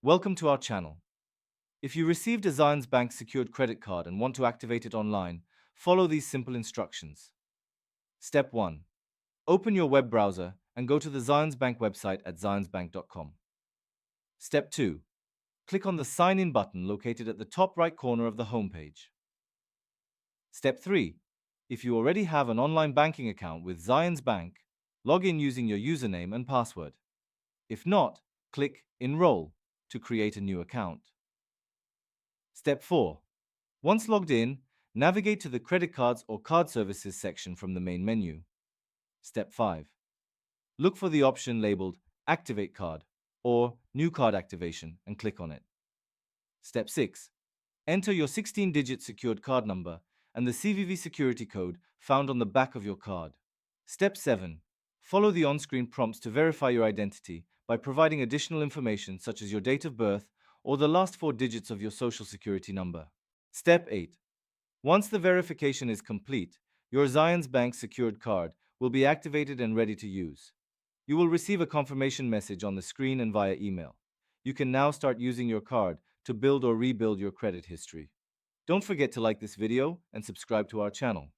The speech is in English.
Welcome to our channel. If you received a Zions Bank secured credit card and want to activate it online, follow these simple instructions. Step 1. Open your web browser and go to the Zions Bank website at zionsbank.com. Step 2. Click on the Sign In button located at the top right corner of the homepage. Step 3. If you already have an online banking account with Zions Bank, log in using your username and password. If not, click Enroll to create a new account. Step 4. Once logged in, navigate to the Credit Cards or Card Services section from the main menu. Step 5. Look for the option labeled Activate Card or New Card Activation and click on it. Step 6. Enter your 16-digit secured card number and the CVV security code found on the back of your card. Step 7. Follow the on-screen prompts to verify your identity by providing additional information such as your date of birth or the last 4 digits of your social security number. Step 8. Once the verification is complete, your Zions Bank secured card will be activated and ready to use. You will receive a confirmation message on the screen and via email. You can now start using your card to build or rebuild your credit history. Don't forget to like this video and subscribe to our channel.